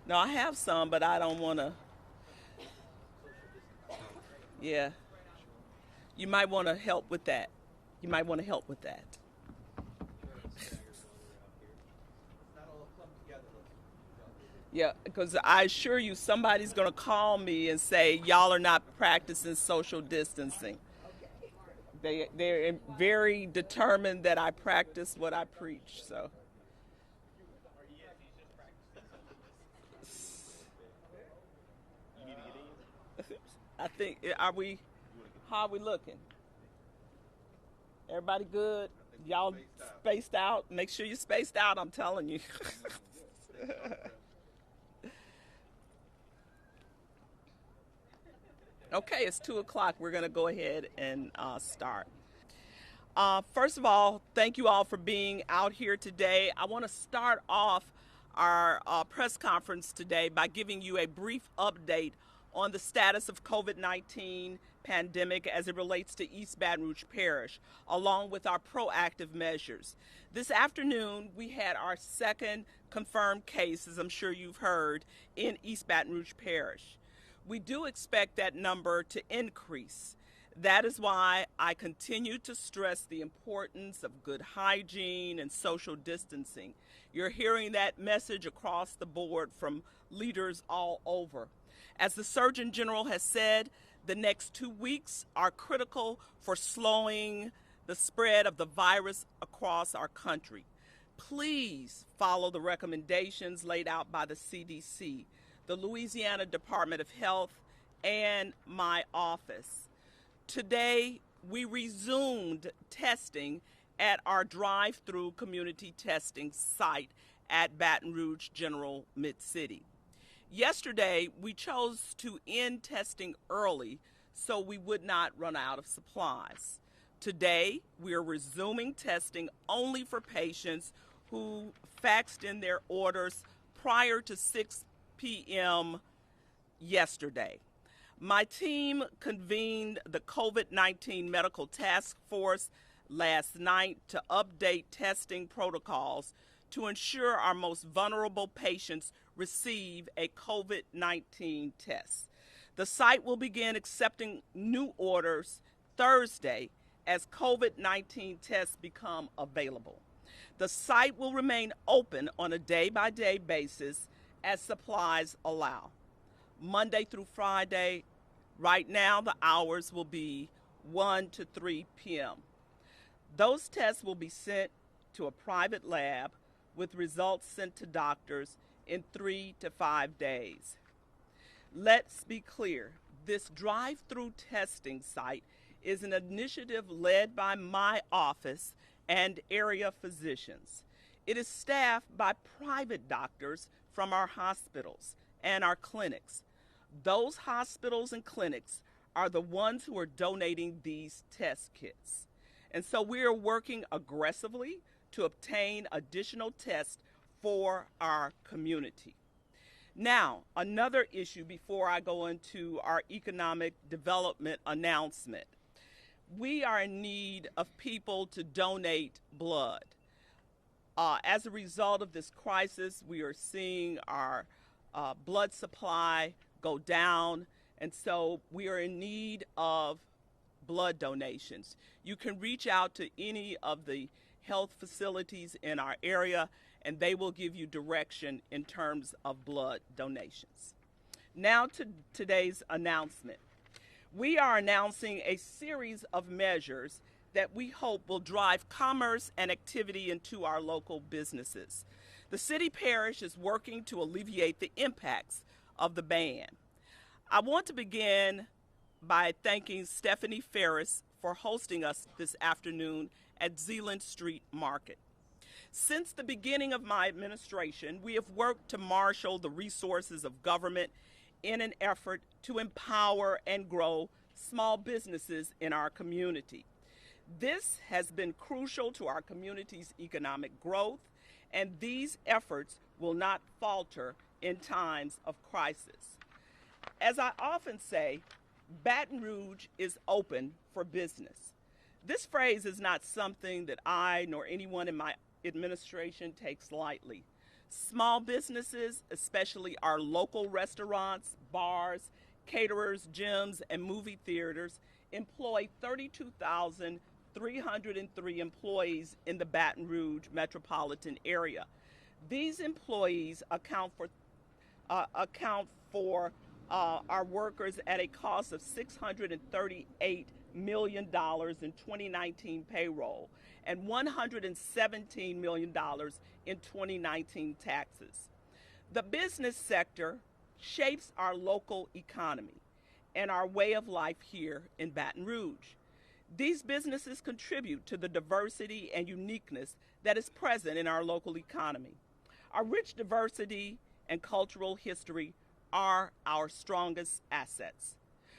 No, I have some, but I don't want to. Yeah, you might want to help with that. You might want to help with that. Yeah, because I assure you, somebody's going to call me and say, y'all are not practicing social distancing. They're very determined that I practice what I preach. So I think, are we, how are we looking? Everybody good? Y'all spaced out? Make sure you spaced out, I'm telling you. Okay, it's 2 o'clock. We're going to go ahead and start. First of all, thank you all for being out here today. I want to start off our press conference today by giving you a brief update on the status of COVID-19 pandemic as it relates to East Baton Rouge Parish, along with our proactive measures. This afternoon, we had our second confirmed case, as I'm sure you've heard, in East Baton Rouge Parish. We do expect that number to increase. That is why I continue to stress the importance of good hygiene and social distancing. You're hearing that message across the board from leaders all over. As the Surgeon General has said, the next 2 weeks are critical for slowing the spread of the virus across our country. Please follow the recommendations laid out by the CDC, the Louisiana Department of Health, and my office. Today, we resumed testing at our drive-through community testing site at Baton Rouge General Mid-City. Yesterday, we chose to end testing early so we would not run out of supplies. Today, we are resuming testing only for patients who faxed in their orders prior to 6 p.m. yesterday. My team convened the COVID-19 Medical Task Force last night to update testing protocols to ensure our most vulnerable patients receive a COVID-19 test. The site will begin accepting new orders Thursday as COVID-19 tests become available. The site will remain open on a day-by-day basis as supplies allow. Monday through Friday. Right now, the hours will be 1 to 3 p.m. Those tests will be sent to a private lab with results sent to doctors in 3 to 5 days. Let's be clear, this drive-through testing site is an initiative led by my office and area physicians. It is staffed by private doctors from our hospitals and our clinics. Those hospitals and clinics are the ones who are donating these test kits. And so we are working aggressively to obtain additional tests for our community. Now, another issue before I go into our economic development announcement. We are in need of people to donate blood. As a result of this crisis, we are seeing our blood supply go down, and so we are in need of blood donations. You can reach out to any of the health facilities in our area, and they will give you direction in terms of blood donations. Now to today's announcement. We are announcing a series of measures that we hope will drive commerce and activity into our local businesses. The city parish is working to alleviate the impacts of the ban. I want to begin by thanking Stephanie Ferris for hosting us this afternoon at Zeeland Street Market. Since the beginning of my administration, we have worked to marshal the resources of government in an effort to empower and grow small businesses in our community. This has been crucial to our community's economic growth, and these efforts will not falter in times of crisis. As I often say, Baton Rouge is open for business. This phrase is not something that I nor anyone in my administration takes lightly. Small businesses, especially our local restaurants, bars, caterers, gyms, and movie theaters, employ 32,303 employees in the Baton Rouge metropolitan area. These employees account for our workers at a cost of $638 million in 2019 payroll and $117 million in 2019 taxes. The business sector shapes our local economy and our way of life here in Baton Rouge. These businesses contribute to the diversity and uniqueness that is present in our local economy. Our rich diversity and cultural history are our strongest assets.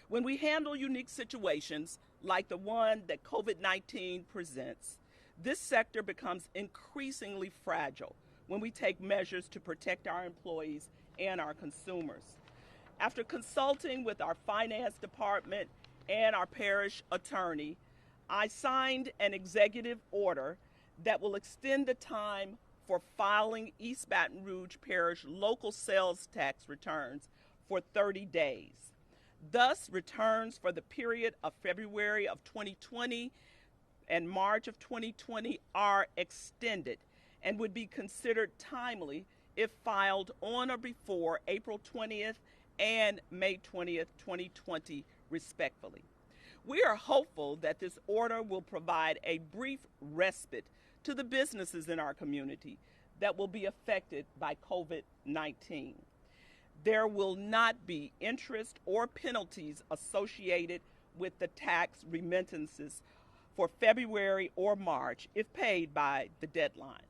When we handle unique situations like the one that COVID-19 presents, this sector becomes increasingly fragile when we take measures to protect our employees and our consumers. After consulting with our finance department and our parish attorney, I signed an executive order that will extend the time for filing East Baton Rouge Parish local sales tax returns for 30 days. Thus, returns for the period of February of 2020 and March of 2020 are extended and would be considered timely if filed on or before April 20th and May 20th, 2020, respectively. We are hopeful that this order will provide a brief respite to the businesses in our community that will be affected by COVID-19. There will not be interest or penalties associated with the tax remittances for February or March if paid by the deadline.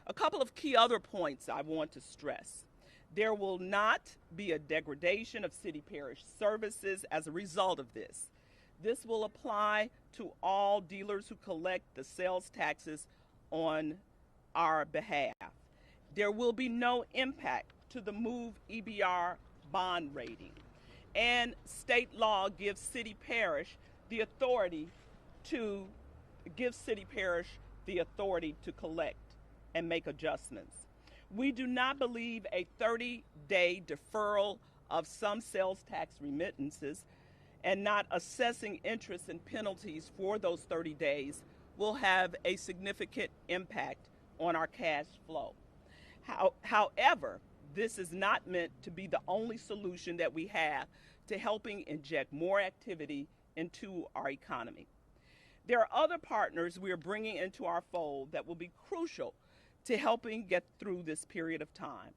A couple of key other points I want to stress. There will not be a degradation of city parish services as a result of this. This will apply to all dealers who collect the sales taxes on our behalf. There will be no impact to the MOVE EBR bond rating. And state law gives city parish the authority to collect and make adjustments. We do not believe a 30-day deferral of some sales tax remittances and not assessing interest and penalties for those 30 days will have a significant impact on our cash flow. However, this is not meant to be the only solution that we have to helping inject more activity into our economy. There are other partners we are bringing into our fold that will be crucial to helping get through this period of time.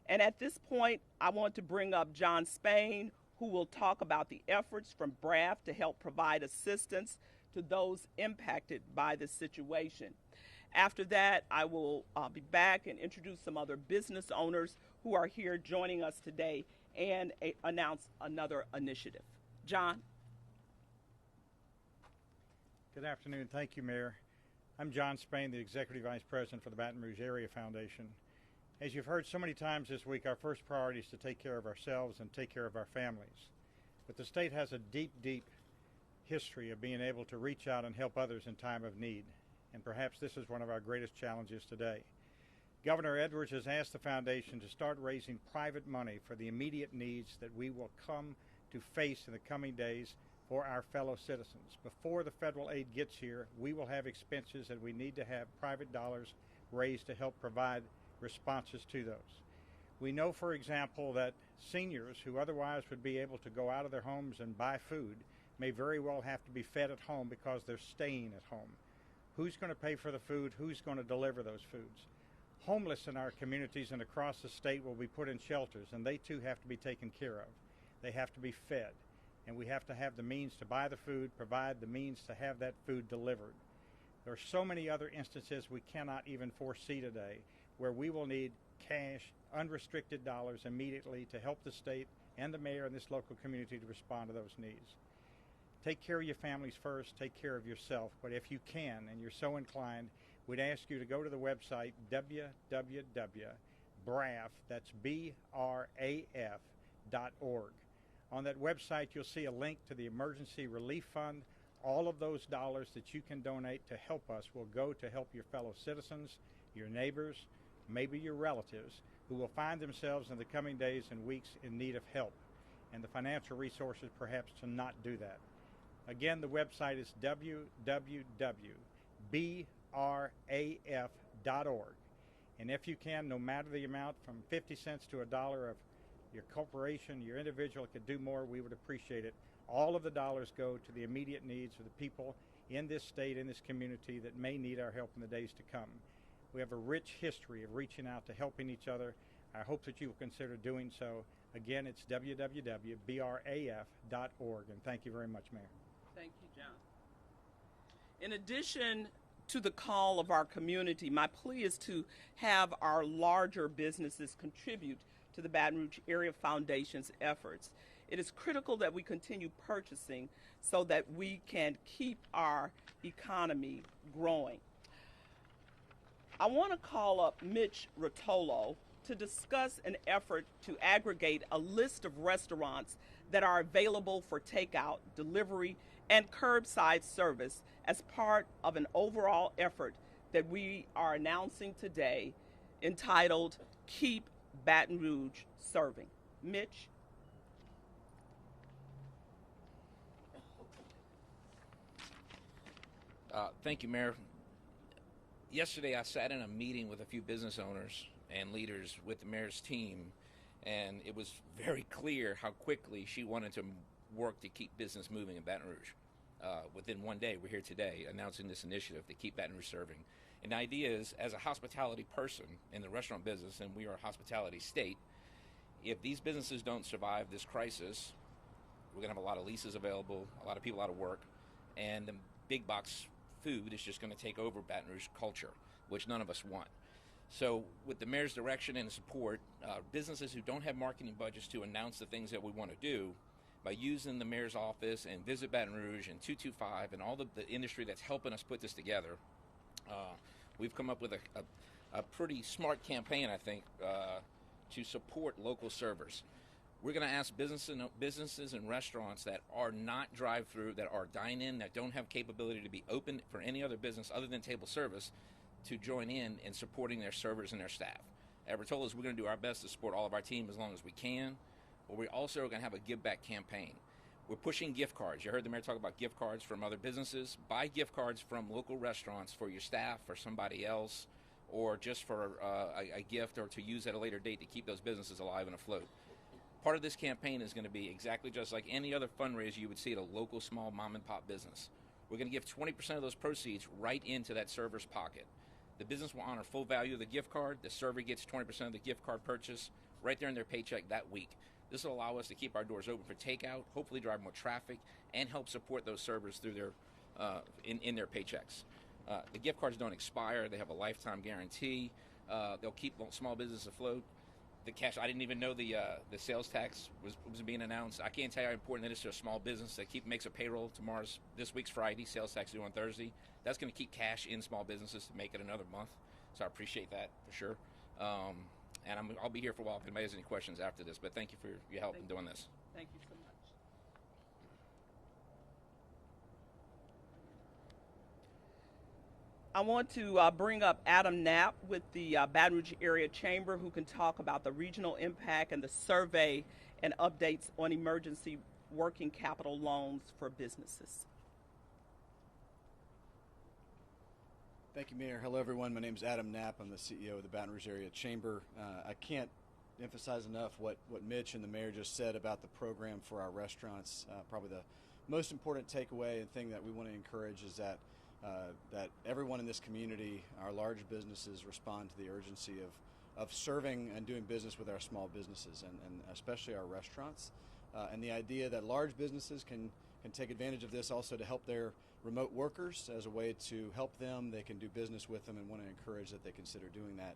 And at this point, I want to bring up John Spain, who will talk about the efforts from BRAF to help provide assistance to those impacted by this situation. After that, I will be back and introduce some other business owners who are here joining us today and announce another initiative. John? Good afternoon. Thank you, Mayor. I'm John Spain, the Executive Vice President for the Baton Rouge Area Foundation. As you've heard so many times this week, our first priority is to take care of ourselves and take care of our families. But the state has a deep, deep history of being able to reach out and help others in time of need. And perhaps this is one of our greatest challenges today. Governor Edwards has asked the foundation to start raising private money for the immediate needs that we will come to face in the coming days for our fellow citizens. Before the federal aid gets here, we will have expenses that we need to have private dollars raised to help provide responses to those. We know, for example, that seniors who otherwise would be able to go out of their homes and buy food may very well have to be fed at home because they're staying at home. Who's going to pay for the food? Who's going to deliver those foods? Homeless in our communities and across the state will be put in shelters, and they too have to be taken care of. They have to be fed, and we have to have the means to buy the food, provide the means to have that food delivered. There are so many other instances we cannot even foresee today where we will need cash, unrestricted dollars immediately to help the state and the mayor and this local community to respond to those needs. Take care of your families first, take care of yourself, but if you can and you're so inclined, we'd ask you to go to the website www.braf, that's BRAF.org. On that website, you'll see a link to the Emergency Relief Fund. All of those dollars that you can donate to help us will go to help your fellow citizens, your neighbors, maybe your relatives, who will find themselves in the coming days and weeks in need of help, and the financial resources perhaps to not do that. Again, the website is www.braf.org. And if you can, no matter the amount, from 50 cents to $1 of your corporation, your individual could do more, we would appreciate it. All of the dollars go to the immediate needs of the people in this state, in this community that may need our help in the days to come. We have a rich history of reaching out to helping each other. I hope that you will consider doing so. Again, it's www.braf.org. And thank you very much, Mayor. Thank you, John. In addition to the call of our community, my plea is to have our larger businesses contribute to the Baton Rouge Area Foundation's efforts. It is critical that we continue purchasing so that we can keep our economy growing. I want to call up Mitch Rotolo to discuss an effort to aggregate a list of restaurants that are available for takeout, delivery, and curbside service as part of an overall effort that we are announcing today entitled Keep Baton Rouge Serving. Mitch? Thank you, Mayor. Yesterday I sat in a meeting with a few business owners and leaders with the mayor's team, and it was very clear how quickly she wanted to work to keep business moving in Baton Rouge. Within one day, we're here today announcing this initiative to keep Baton Rouge serving. And the idea is, as a hospitality person in the restaurant business, and we are a hospitality state, if these businesses don't survive this crisis, we're going to have a lot of leases available, a lot of people out of work, and the big box food is just going to take over Baton Rouge culture, which none of us want. So with the mayor's direction and support, businesses who don't have marketing budgets to announce the things that we want to do, by using the mayor's office and Visit Baton Rouge and 225 and all the industry that's helping us put this together, we've come up with a pretty smart campaign, I think, to support local servers. We're going to ask businesses and restaurants that are not drive-through, that are dine-in, that don't have capability to be open for any other business other than table service, to join in supporting their servers and their staff. At Rotolo's, we're going to do our best to support all of our team as long as we can, but we also are going to have a give-back campaign. We're pushing gift cards. You heard the mayor talk about gift cards from other businesses. Buy gift cards from local restaurants for your staff, for somebody else, or just for a gift, or to use at a later date to keep those businesses alive and afloat. Part of this campaign is going to be exactly just like any other fundraiser you would see at a local small mom and pop business. We're going to give 20% of those proceeds right into that server's pocket. The business will honor full value of the gift card. The server gets 20% of the gift card purchase right there in their paycheck that week. This will allow us to keep our doors open for takeout, hopefully drive more traffic, and help support those servers through their in their paychecks. The gift cards don't expire. They have a lifetime guarantee. They'll keep small business afloat. The cash, I didn't even know the sales tax was being announced. I can't tell you how important that is to a small business that makes a payroll. This week's Friday, sales tax due on Thursday. That's going to keep cash in small businesses to make it another month. So I appreciate that for sure. And I'll be here for a while if anybody has any questions after this. But thank you for your help in doing this. Thank you so much. I want to bring up Adam Knapp with the Baton Rouge Area Chamber, who can talk about the regional impact and the survey and updates on emergency working capital loans for businesses. Thank you, Mayor. Hello, everyone. My name is Adam Knapp. I'm the CEO of the Baton Rouge Area Chamber. I can't emphasize enough what Mitch and the mayor just said about the program for our restaurants. Probably the most important takeaway and thing that we want to encourage is that everyone in this community, our large businesses, respond to the urgency of serving and doing business with our small businesses and especially our restaurants. And the idea that large businesses can take advantage of this also to help their remote workers as a way to help them. They can do business with them and want to encourage that they consider doing that.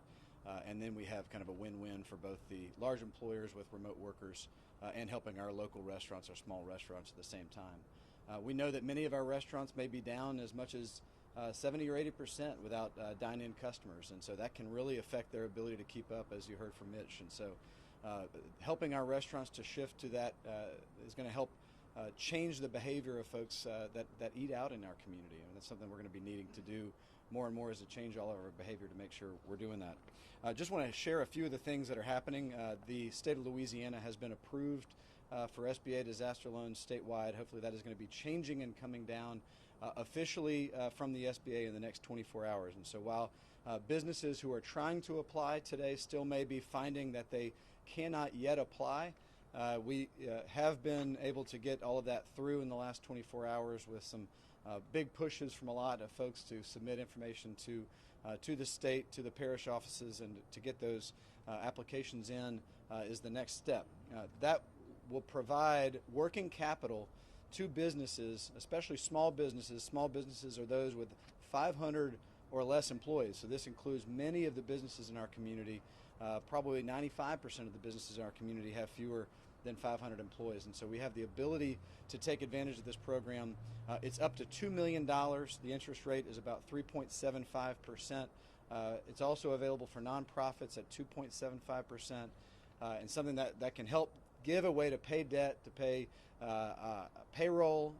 And then we have kind of a win-win for both the large employers with remote workers and helping our local restaurants, our small restaurants at the same time. We know that many of our restaurants may be down as much as 70 or 80% without dine-in customers, and so that can really affect their ability to keep up, as you heard from Mitch. And so helping our restaurants to shift to that is going to help change the behavior of folks that eat out in our community, and that's something we're going to be needing to do more and more as a change all of our behavior to make sure we're doing that. I just want to share a few of the things that are happening. The state of Louisiana has been approved for SBA disaster loans statewide. Hopefully that is going to be changing and coming down officially from the SBA in the next 24 hours. And so while businesses who are trying to apply today still may be finding that they cannot yet apply, we have been able to get all of that through in the last 24 hours with some big pushes from a lot of folks to submit information to the state, to the parish offices, and to get those applications in is the next step. That will provide working capital to businesses, especially small businesses. Small businesses are those with 500 or less employees. So this includes many of the businesses in our community. Probably 95% of the businesses in our community have fewer than 500 employees. And so we have the ability to take advantage of this program. It's up to $2 million. The interest rate is about 3.75%. It's also available for nonprofits at 2.75%, and something that can help give a way to pay debt, to pay payroll,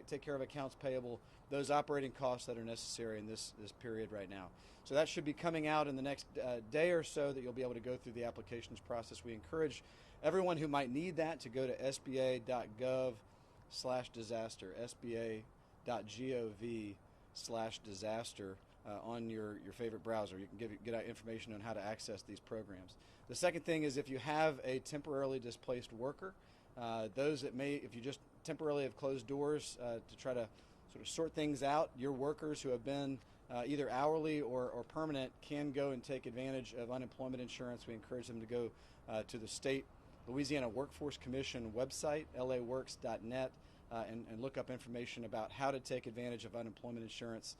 take care of accounts payable, those operating costs that are necessary in this period right now. So that should be coming out in the next day or so, that you'll be able to go through the applications process. We encourage everyone who might need that to go to sba.gov/disaster, sba.gov/disaster on your favorite browser. You can get out information on how to access these programs. The second thing is, if you have a temporarily displaced worker, those that if you just temporarily have closed doors to try to sort of sort things out, your workers who have been either hourly or permanent can go and take advantage of unemployment insurance. We encourage them to go to the state Louisiana Workforce Commission website, laworks.net, and look up information about how to take advantage of unemployment insurance.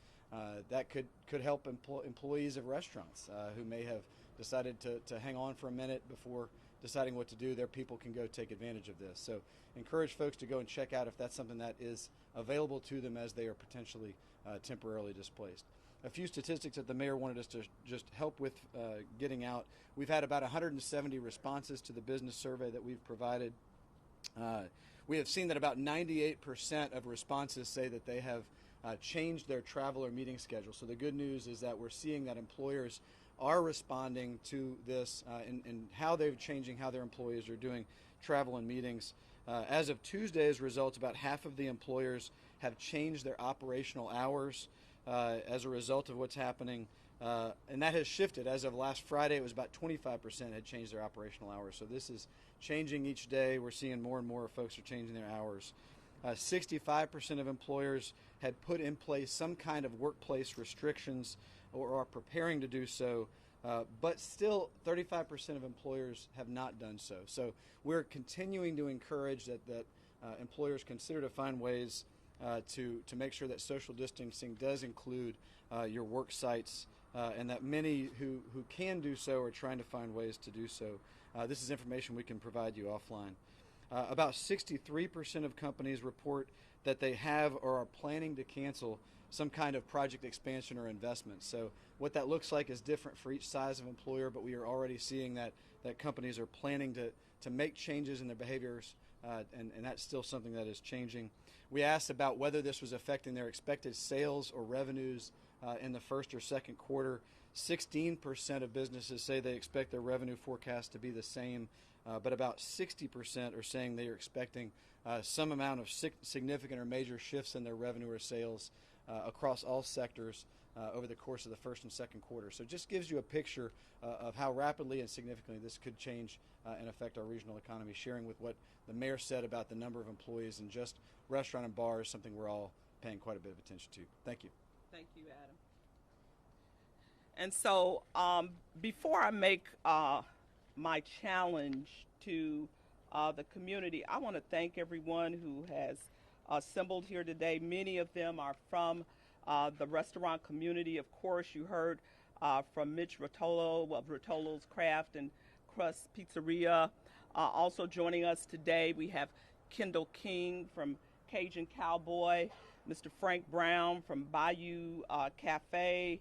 That could help employees of restaurants who may have decided to hang on for a minute before deciding what to do. Their people can go take advantage of this. So encourage folks to go and check out if that's something that is available to them as they are potentially temporarily displaced. A few statistics that the mayor wanted us to just help with getting out. We've had about 170 responses to the business survey that we've provided. We have seen that about 98% of responses say that they have changed their travel or meeting schedule. So the good news is that we're seeing that employers are responding to this and how they're changing how their employees are doing travel and meetings. As of Tuesday's results, about half of the employers have changed their operational hours as a result of what's happening. And that has shifted. As of last Friday, it was about 25% had changed their operational hours. So this is changing each day. We're seeing more and more folks are changing their hours. 65% of employers had put in place some kind of workplace restrictions or are preparing to do so, but still 35% of employers have not done so. So we're continuing to encourage that employers consider to find ways to make sure that social distancing does include your work sites, and that many who can do so are trying to find ways to do so. This is information we can provide you offline. About 63% of companies report that they have or are planning to cancel some kind of project expansion or investment. So what that looks like is different for each size of employer, but we are already seeing that companies are planning to make changes in their behaviors, and that's still something that is changing. We asked about whether this was affecting their expected sales or revenues in the first or second quarter. 16% of businesses say they expect their revenue forecast to be the same, but about 60% are saying they are expecting some amount of significant or major shifts in their revenue or sales across all sectors over the course of the first and second quarter. So it just gives you a picture of how rapidly and significantly this could change and affect our regional economy, sharing with what the mayor said about the number of employees in just restaurant and bars, something we're all paying quite a bit of attention to. Thank you. Thank you, Adam. And so before I make my challenge to the community, I want to thank everyone who has assembled here today. Many of them are from the restaurant community. Of course, you heard from Mitch Rotolo of Rotolo's Craft and Crust Pizzeria. Also joining us today, we have Kendall King from Cajun Cowboy, Mr. Frank Brown from Bayou Cafe.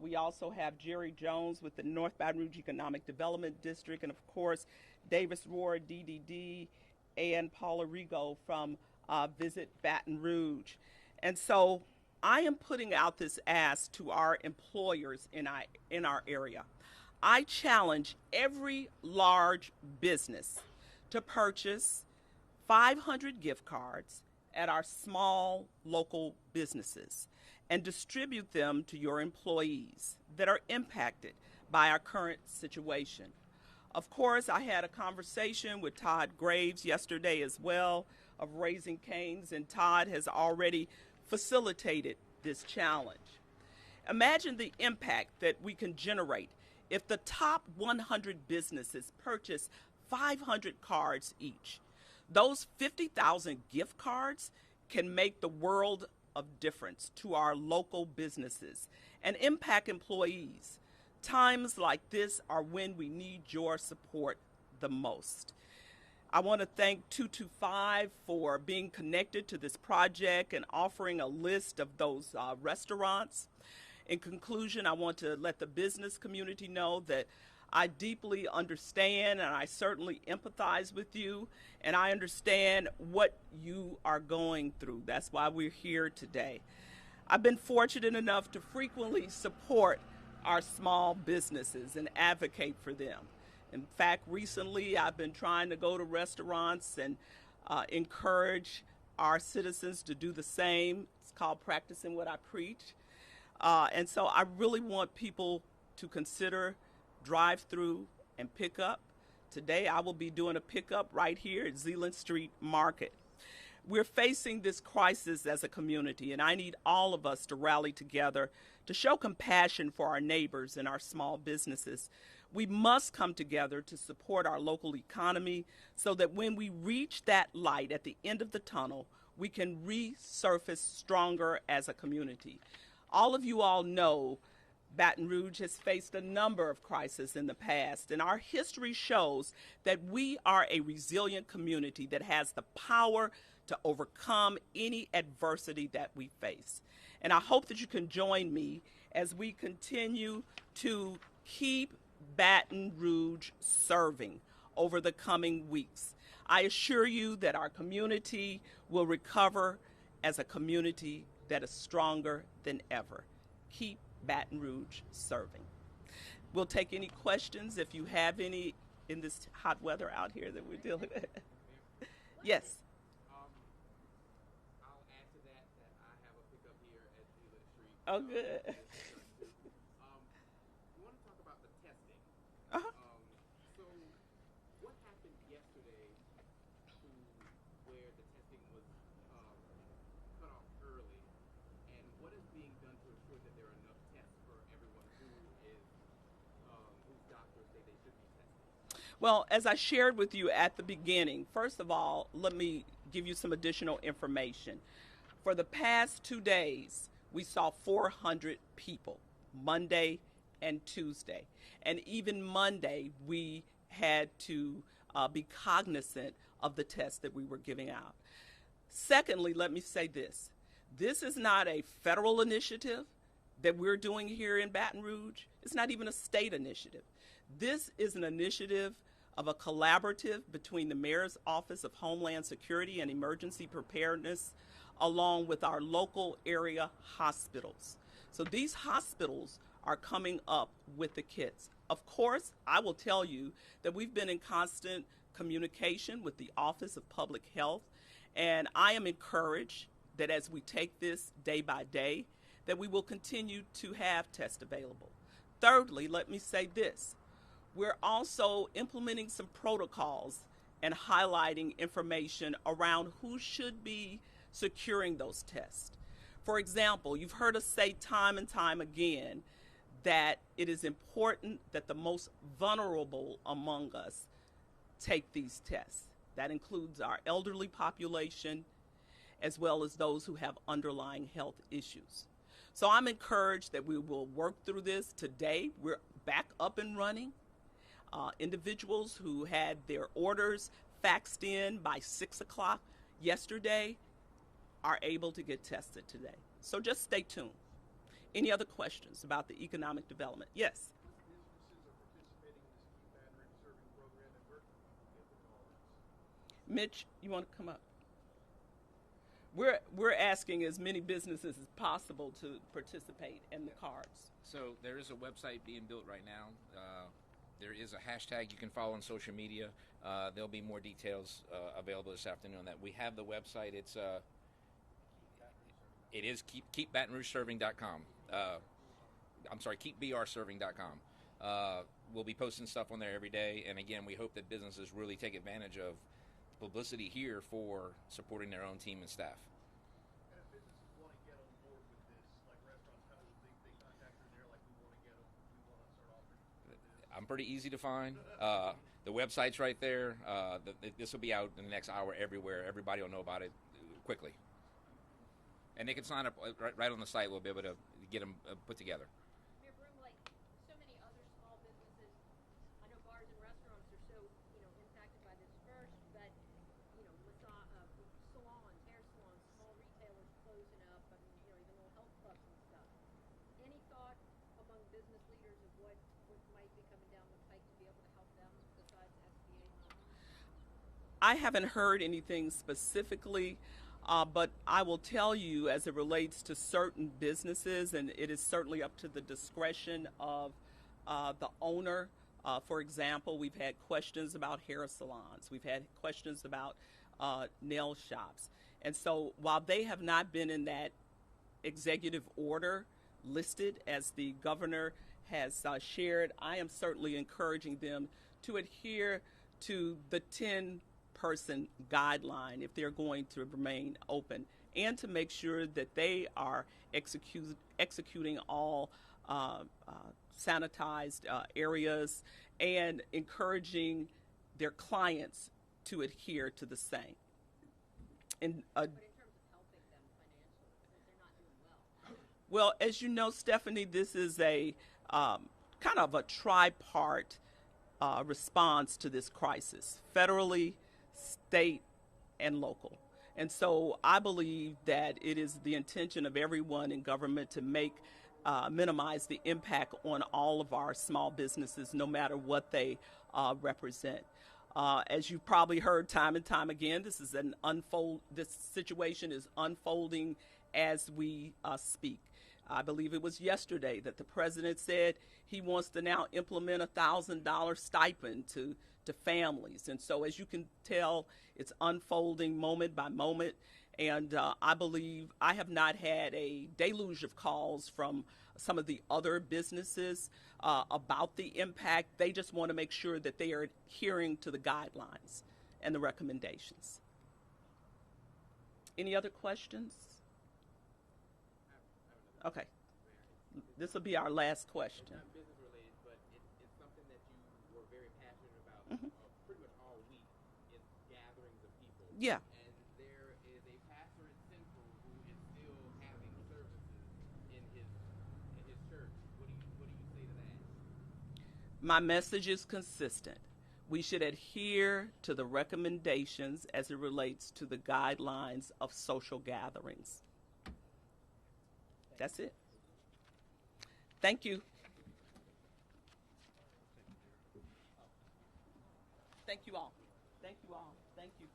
We also have Jerry Jones with the North Baton Rouge Economic Development District, and of course, Davis Ward, DDD, and Paula Rigo from Visit Baton Rouge. And so I am putting out this ask to our employers in our area. I challenge every large business to purchase 500 gift cards at our small local businesses and distribute them to your employees that are impacted by our current situation. Of course, I had a conversation with Todd Graves yesterday as well of Raising Cane's, and Todd has already facilitated this challenge. Imagine the impact that we can generate if the top 100 businesses purchase 500 cards each. Those 50,000 gift cards can make the world of difference to our local businesses and impact employees. Times like this are when we need your support the most. I want to thank 225 for being connected to this project and offering a list of those restaurants. In conclusion, I want to let the business community know that I deeply understand and I certainly empathize with you, and I understand what you are going through. That's why we're here today. I've been fortunate enough to frequently support our small businesses and advocate for them. In fact, recently I've been trying to go to restaurants and encourage our citizens to do the same. It's called practicing what I preach. And so I really want people to consider drive-through and pick up. Today I will be doing a pickup right here at Zealand Street Market. We're facing this crisis as a community, and I need all of us to rally together to show compassion for our neighbors and our small businesses. We must come together to support our local economy so that when we reach that light at the end of the tunnel, we can resurface stronger as a community. All of you all know Baton Rouge has faced a number of crises in the past, and our history shows that we are a resilient community that has the power to overcome any adversity that we face. And I hope that you can join me as we continue to keep Baton Rouge serving over the coming weeks. I assure you that our community will recover as a community that is stronger than ever. Keep Baton Rouge serving. We'll take any questions if you have any in this hot weather out here that we're dealing with. Yes. I'll add to that I have a pickup here at Zealand Street. Oh, good. We want to talk about the testing. Uh-huh. So what happened yesterday to where the testing was cut off early, and what is being done to ensure that there are enough tests for everyone whose doctors say they should be testing? Well, as I shared with you at the beginning, first of all, let me give you some additional information. For the past 2 days, we saw 400 people, Monday and Tuesday. And even Monday, we had to be cognizant of the tests that we were giving out. Secondly, let me say this. This is not a federal initiative that we're doing here in Baton Rouge. It's not even a state initiative. This is an initiative of a collaborative between the Mayor's Office of Homeland Security and Emergency Preparedness, along with our local area hospitals. So these hospitals are coming up with the kits. Of course, I will tell you that we've been in constant communication with the Office of Public Health, and I am encouraged that as we take this day by day, that we will continue to have tests available. Thirdly, let me say this. We're also implementing some protocols and highlighting information around who should be securing those tests. For example, you've heard us say time and time again that it is important that the most vulnerable among us take these tests. That includes our elderly population, as well as those who have underlying health issues. So I'm encouraged that we will work through this today. We're back up and running. Individuals who had their orders faxed in by 6 o'clock yesterday are able to get tested today. So just stay tuned. Any other questions about the economic development? Yes. Mitch, you want to come up? We're asking as many businesses as possible to participate in the cards. So there is a website being built right now. There is a hashtag you can follow on social media. There'll be more details available this afternoon on that. We have the website. It is keepbatonrougeserving.com. I'm sorry, keepbrserving.com. We'll be posting stuff on there every day, and again, we hope that businesses really take advantage of publicity here for supporting their own team and staff. And if businesses want to get on board with this, like restaurants, how do they contact you there? Like, we want to get them, we want to start offering this. I'm pretty easy to find. The website's right there. This will be out in the next hour everywhere. Everybody will know about it quickly. And they can sign up right on the site. We'll be able to get them put together. Mayor Broome, like so many other small businesses, I know bars and restaurants are so, impacted by this first, but, salons, hair salons, small retailers closing up, I mean, even little health clubs and stuff. Any thought among business leaders of what might be coming down the pike to be able to help them besides SBA loans? I haven't heard anything specifically, but I will tell you as it relates to certain businesses, and it is certainly up to the discretion of the owner. For example, we've had questions about hair salons. We've had questions about nail shops. And so while they have not been in that executive order listed as the governor has shared, I am certainly encouraging them to adhere to the 10-person guideline if they're going to remain open, and to make sure that they are executing all sanitized areas and encouraging their clients to adhere to the same. And But in terms of helping them financially, since they're not doing well. well, as you know, Stephanie, this is a kind of a tripart response to this crisis, federally, state, and local. And so I believe that it is the intention of everyone in government to minimize the impact on all of our small businesses, no matter what they represent. As you've probably heard time and time again, this situation is unfolding as we speak. I believe it was yesterday that the president said he wants to now implement a $1,000 stipend to families. And so as you can tell, it's unfolding moment by moment. And I believe I have not had a deluge of calls from some of the other businesses about the impact. They just want to make sure that they are adhering to the guidelines and the recommendations. Any other questions? Okay. This will be our last question. Not business related, but it's something that you were very passionate about pretty much all week, is gatherings of people. Yeah. And there is a pastor in Central who is still having services in his church. What do you say to that? My message is consistent. We should adhere to the recommendations as it relates to the guidelines of social gatherings. That's it. Thank you. Thank you all. Thank you all. Thank you.